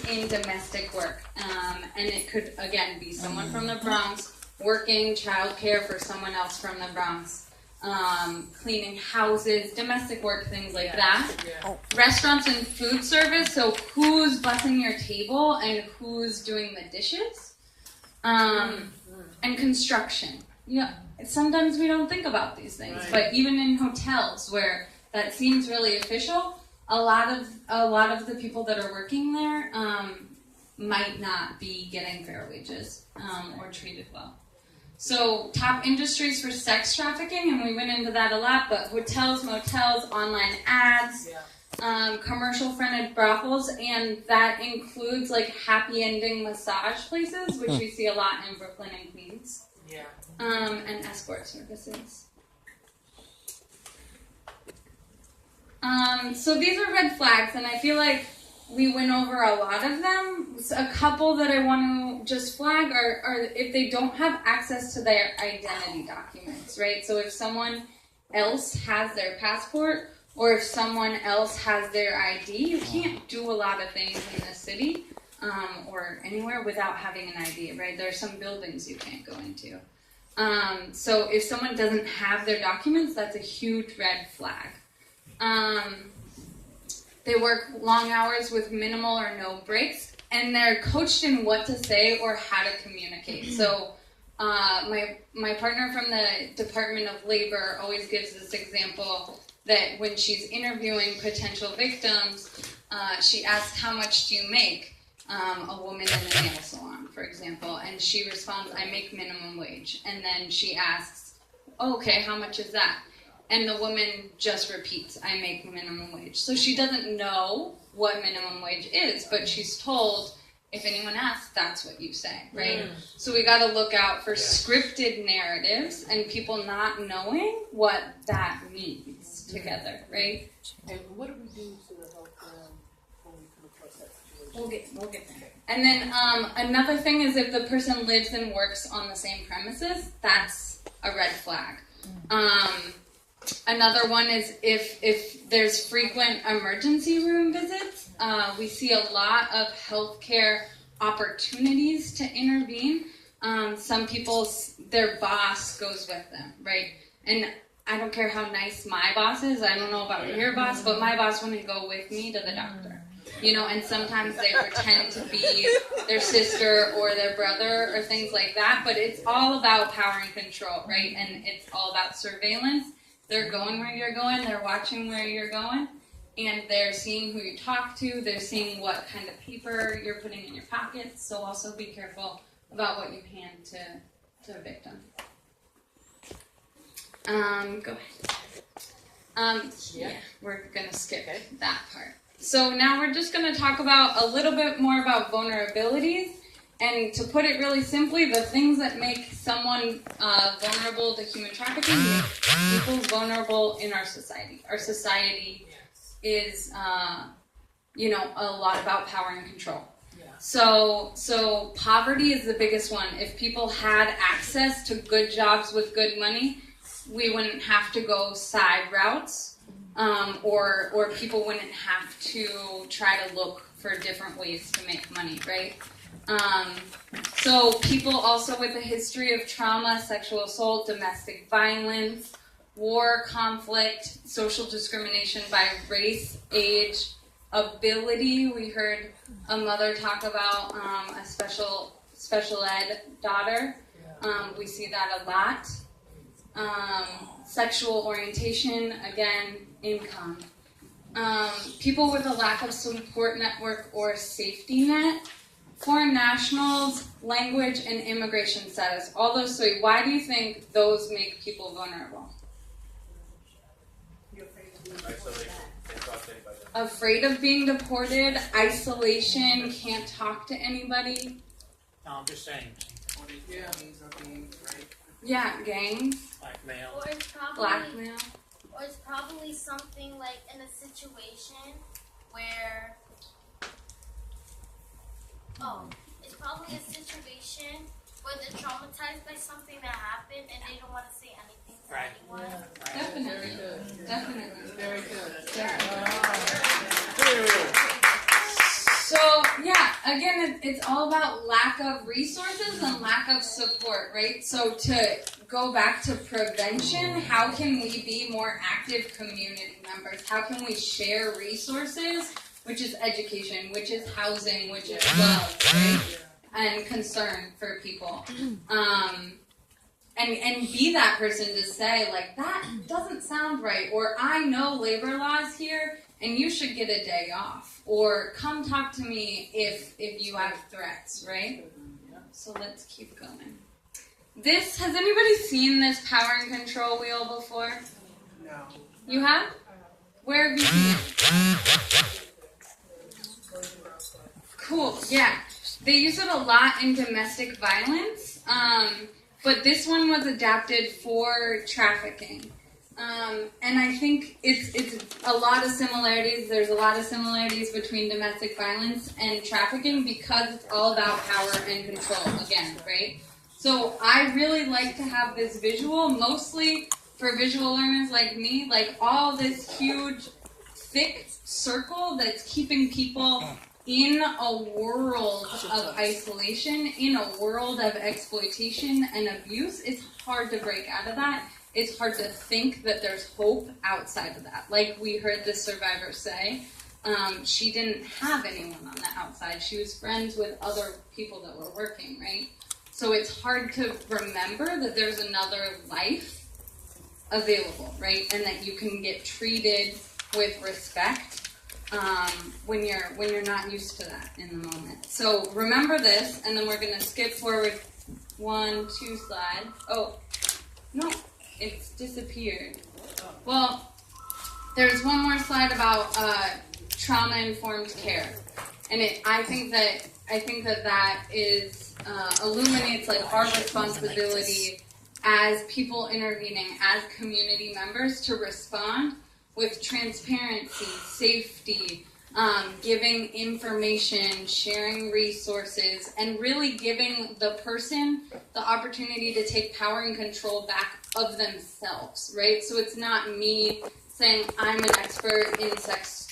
in domestic work. And it could, again, be someone from the Bronx working childcare for someone else from the Bronx. Cleaning houses, domestic work, things like that. Yeah. Restaurants and food service, so who's bussing your table and who's doing the dishes. And construction. Sometimes we don't think about these things, right. But even in hotels where that seems really official, a lot of the people that are working there might not be getting fair wages or treated well. So top industries for sex trafficking, and we went into that a lot, but hotels, motels, online ads, commercial fronted brothels, and that includes like happy ending massage places, which we see a lot in Brooklyn and Queens. Yeah. And escort services. So these are red flags, and I feel like we went over a lot of them. A couple that I want to just flag are if they don't have access to their identity documents, right? So if someone else has their passport or if someone else has their ID, you can't do a lot of things in the city or anywhere without having an ID, right? There are some buildings you can't go into. So if someone doesn't have their documents, that's a huge red flag. They work long hours with minimal or no breaks, and they're coached in what to say or how to communicate. So my partner from the Department of Labor always gives this example that when she's interviewing potential victims, she asks, how much do you make? A woman in a nail salon, for example, and she responds, I make minimum wage. And then she asks, okay, how much is that? And the woman just repeats, I make minimum wage. So she doesn't know what minimum wage is, but she's told, if anyone asks, that's what you say, right? So we got to look out for scripted narratives and people not knowing what that means together, right? And what do we do to help them when we come across that situation? We'll get there. And then another thing is if the person lives and works on the same premises, that's a red flag. Another one is if there's frequent emergency room visits. We see a lot of healthcare opportunities to intervene. Some people, their boss goes with them, right? And I don't care how nice my boss is. I don't know about your boss, but my boss wouldn't go with me to the doctor. And sometimes they pretend to be their sister or their brother or things like that. But it's all about power and control, right? And it's all about surveillance. They're going where you're going, they're watching where you're going, and they're seeing who you talk to, they're seeing what kind of paper you're putting in your pockets, so also be careful about what you hand to a victim. Go ahead. Yeah, we're going to skip that part. So now we're just going to talk about a little bit more about vulnerabilities. And to put it really simply, the things that make someone vulnerable to human trafficking make people vulnerable in our society. Our society is, a lot about power and control. Yeah. So poverty is the biggest one. If people had access to good jobs with good money, we wouldn't have to go side routes, or people wouldn't have to try to look for different ways to make money, right? So people also with a history of trauma, sexual assault, domestic violence, war, conflict, social discrimination by race, age, ability. We heard a mother talk about a special ed daughter. We see that a lot. Sexual orientation, again, income. People with a lack of support network or safety net. Foreign nationals, language, and immigration status. All those three. Why do you think those make people vulnerable? Afraid of being deported, isolation, can't talk to anybody. No, I'm just saying. Yeah, gangs. Blackmail. Or it's probably something like in a situation where it's probably a situation where they're traumatized by something that happened and they don't want to say anything to anyone. Yeah. Definitely. Definitely. Very good. So, again, it's all about lack of resources and lack of support, right? So to go back to prevention, how can we be more active community members? How can we share resources, which is education, which is housing, which is love, right? And concern for people. And be that person to say, like, that doesn't sound right, or I know labor laws here, and you should get a day off, or come talk to me if you have threats, right? So let's keep going. Has anybody seen this power and control wheel before? No. You have? Where have you seen it? Cool, yeah. They use it a lot in domestic violence, but this one was adapted for trafficking. And I think it's a lot of similarities. There's a lot of similarities between domestic violence and trafficking because it's all about power and control again, right? So I really like to have this visual, mostly for visual learners like me, like all this huge, thick circle that's keeping people in a world of isolation, in a world of exploitation and abuse. It's hard to break out of that. It's hard to think that there's hope outside of that. Like we heard the survivor say, she didn't have anyone on the outside. She was friends with other people that were working, right? So it's hard to remember that there's another life available, right? And that you can get treated with respect when you're not used to that in the moment. So remember this, and then we're going to skip forward 1, 2 slides. Oh, no, it's disappeared. Well, there's one more slide about trauma-informed care, and I think that is illuminates like our responsibility as people intervening, as community members, to respond with transparency, safety, giving information, sharing resources, and really giving the person the opportunity to take power and control back of themselves, right? So it's not me saying I'm an expert in sex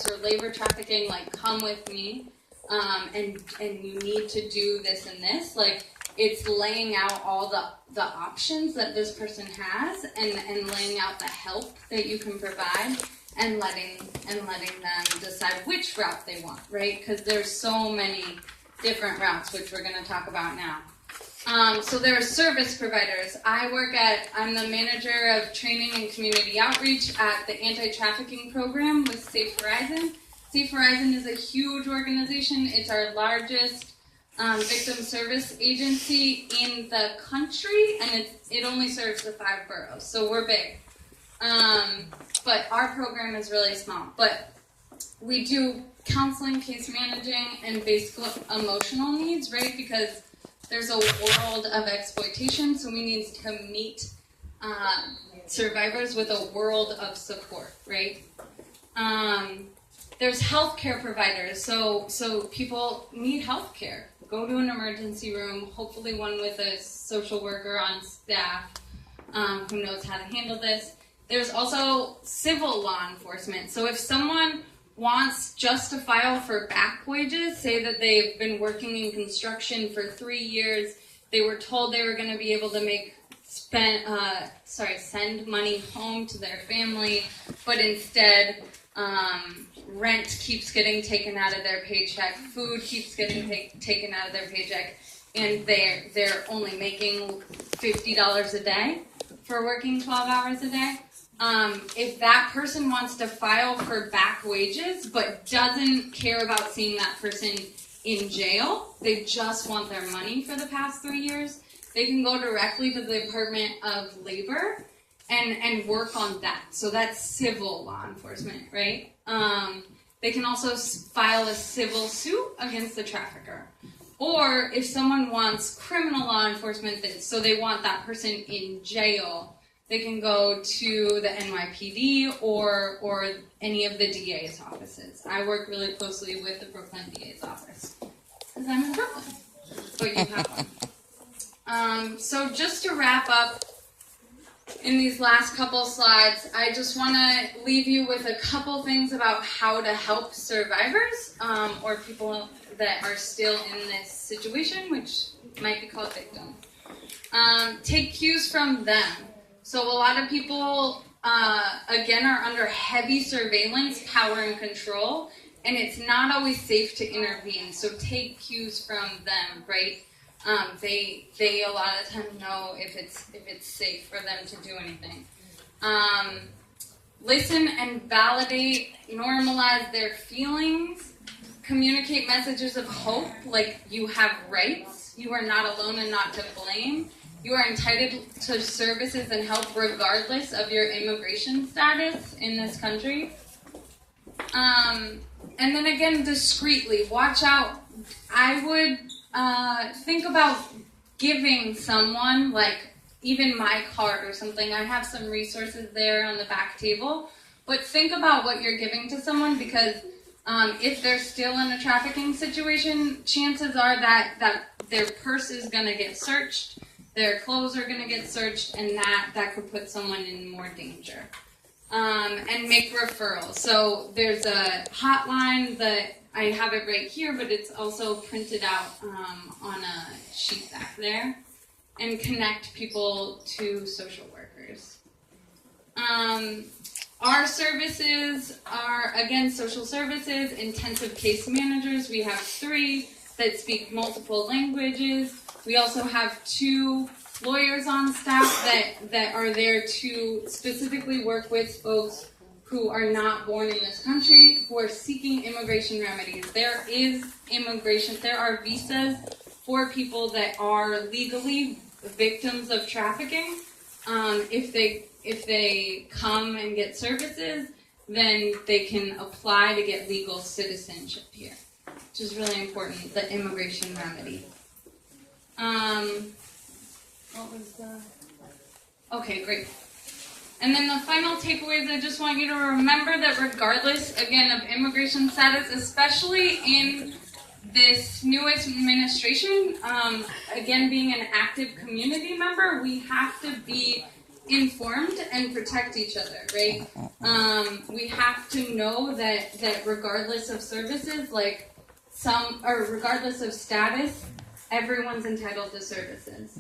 or labor trafficking, like come with me, and you need to do this and this. Like it's laying out all the options that this person has and laying out the help that you can provide and letting them decide which route they want, right? Because there's so many different routes, which we're going to talk about now. So there are service providers. I'm the manager of training and community outreach at the anti-trafficking program with Safe Horizon. Safe Horizon is a huge organization. It's our largest victim service agency in the country, and it only serves the 5 boroughs, so we're big. But our program is really small. But we do counseling, case managing, and basic emotional needs, right? Because there's a world of exploitation, so we need to meet survivors with a world of support, right? There's healthcare providers, so people need healthcare. Go to an emergency room, hopefully one with a social worker on staff who knows how to handle this. There's also civil law enforcement. So if someone wants just to file for back wages, say that they've been working in construction for 3 years, they were told they were going to be able to send money home to their family, but instead rent keeps getting taken out of their paycheck, food keeps getting taken out of their paycheck, and they're only making $50 a day for working 12 hours a day. If that person wants to file for back wages but doesn't care about seeing that person in jail, they just want their money for the past 3 years, they can go directly to the Department of Labor and work on that. So that's civil law enforcement, right? They can also file a civil suit against the trafficker. Or if someone wants criminal law enforcement, so they want that person in jail, they can go to the NYPD or any of the DA's offices. I work really closely with the Brooklyn DA's office because I'm in Brooklyn, but you have one. So just to wrap up, in these last couple slides, I just want to leave you with a couple things about how to help survivors or people that are still in this situation, which might be called victim. Take cues from them. So a lot of people, again, are under heavy surveillance, power, and control, and it's not always safe to intervene. So take cues from them, right? They a lot of times know if it's safe for them to do anything. Listen and validate, normalize their feelings, communicate messages of hope, like you have rights, you are not alone and not to blame, you are entitled to services and help regardless of your immigration status in this country. And then again, discreetly, watch out. I would think about giving someone, like, even my card or something. I have some resources there on the back table. But think about what you're giving to someone, because if they're still in a trafficking situation, chances are that their purse is going to get searched, their clothes are going to get searched, and that could put someone in more danger. And make referrals. So there's a hotline that I have it right here, but it's also printed out on a sheet back there. And connect people to social workers. Our services are, again, social services, intensive case managers. We have 3 that speak multiple languages. We also have 2 lawyers on staff that are there to specifically work with folks who are not born in this country, who are seeking immigration remedies. There are visas for people that are legally victims of trafficking. If they come and get services, then they can apply to get legal citizenship here, which is really important, the immigration remedy. Okay, great. And then the final takeaways, I just want you to remember that regardless, again, of immigration status, especially in this newest administration, again, being an active community member, we have to be informed and protect each other, right? We have to know that regardless of services, regardless of status, everyone's entitled to services.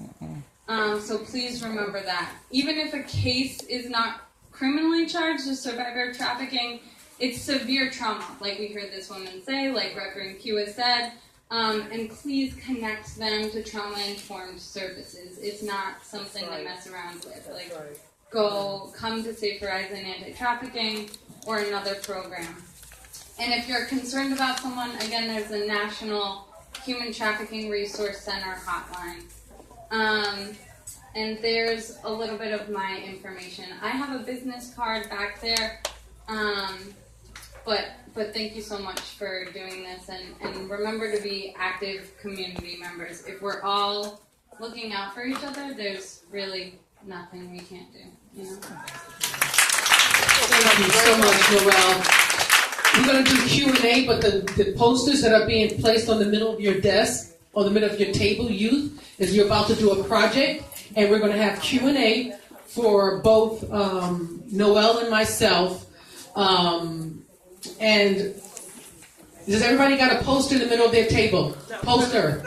So please remember that. Even if a case is not criminally charged as survivor trafficking, it's severe trauma, like we heard this woman say, like Reverend Q has said, and please connect them to trauma-informed services. It's not something to mess around with. Like, come to Safe Horizon Anti-Trafficking or another program. And if you're concerned about someone, again, there's a National Human Trafficking Resource Center hotline. And there's a little bit of my information. I have a business card back there. But thank you so much for doing this, and remember to be active community members. If we're all looking out for each other, there's really nothing we can't do, you know? Thank you so much, Noelle. We're going to do Q&A, but the posters that are being placed on the middle of your desk, or the middle of your table, youth, is you're about to do a project, and we're going to have Q&A for both Noelle and myself. And does everybody got a poster in the middle of their table? Poster.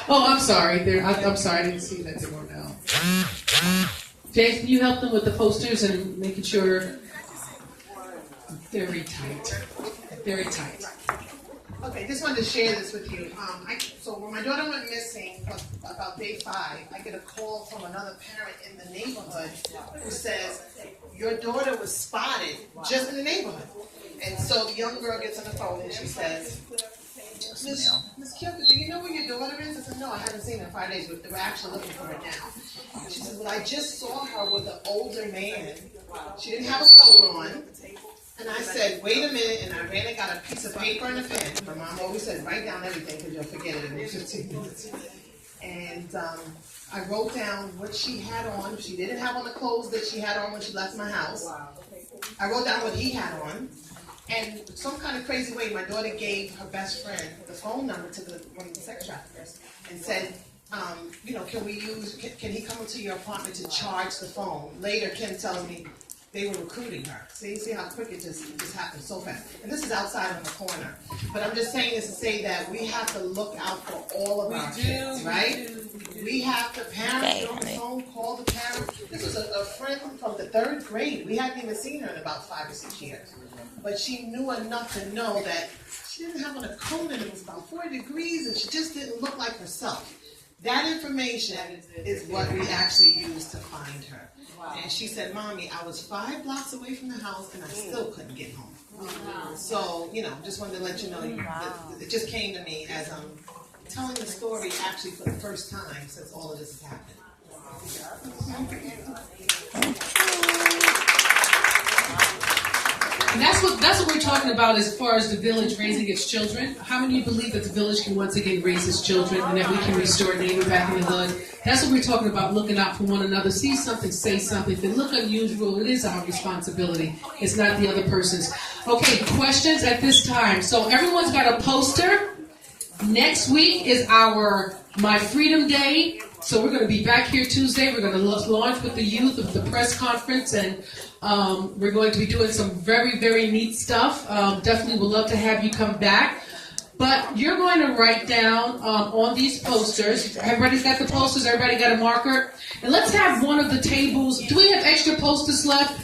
Oh, I'm sorry. I'm sorry. I didn't see that they weren't out. James, can you help them with the posters and making sure? Very tight. Very tight. Okay, just wanted to share this with you. So when my daughter went missing, about day 5, I get a call from another parent in the neighborhood who says, your daughter was spotted just in the neighborhood. And so the young girl gets on the phone and she says, Miss Kyoka, do you know where your daughter is? I said, no, I haven't seen her in 5 days, but we're actually looking for her now. She said, well, I just saw her with an older man. She didn't have a coat on. And I said, wait a minute, and I ran and got a piece of paper and a pen. My mom always said, write down everything because you'll forget it in 15 minutes. And I wrote down what she had on. She didn't have on the clothes that she had on when she left my house. I wrote down what he had on. And some kind of crazy way, my daughter gave her best friend the phone number to one of the sex traffickers and said, can he come into your apartment to charge the phone? Later, Kim tells me, they were recruiting her. See how quick it just happened so fast. And this is outside on the corner. But I'm just saying this to say that we have to look out for all of our kids, right? We have to, parents, get on the phone, call the parents. This was a friend from the 3rd grade. We hadn't even seen her in about 5 or 6 years. But she knew enough to know that she didn't have on a coat and it was about 40 degrees and she just didn't look like herself. That information is what we actually used to find her. And she said, Mommy, I was 5 blocks away from the house and I still couldn't get home. So, just wanted to let you know, that it just came to me as I'm telling the story actually for the first time since all of this has happened. And that's what we're talking about as far as the village raising its children. How many of you believe that the village can once again raise its children and that we can restore neighbor back in the hood? That's what we're talking about, looking out for one another. See something, say something. If it look unusual, it is our responsibility. It's not the other person's. Okay, questions at this time. So everyone's got a poster. Next week is our My Freedom Day. So we're going to be back here Tuesday. We're going to launch with the youth of the press conference, and we're going to be doing some very, very neat stuff. Definitely would love to have you come back. But you're going to write down on these posters. Everybody's got the posters. Everybody got a marker. And let's have one of the tables. Do we have extra posters left?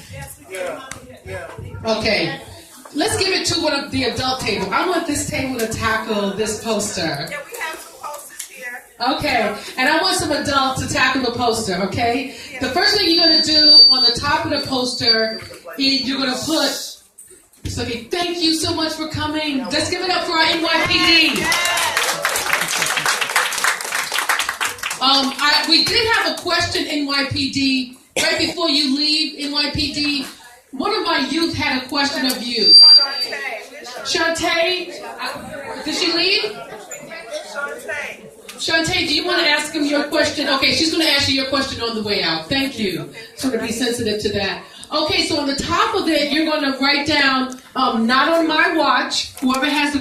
Yeah. Okay. Let's give it to one of the adult table. I want this table to tackle this poster. Yeah, we have some posters here. Okay, and I want some adults to tackle the poster, okay? The first thing you're going to do on the top of the poster is you're going to put, okay, thank you so much for coming. Let's give it up for our NYPD. We did have a question, NYPD, right before you leave, NYPD. One of my youth had a question of you. Shantae, did she leave? Shantae, do you want to ask him your question? Okay, she's going to ask you your question on the way out. Thank you. So to be sensitive to that. Okay, so on the top of it, you're going to write down, not on my watch, whoever has the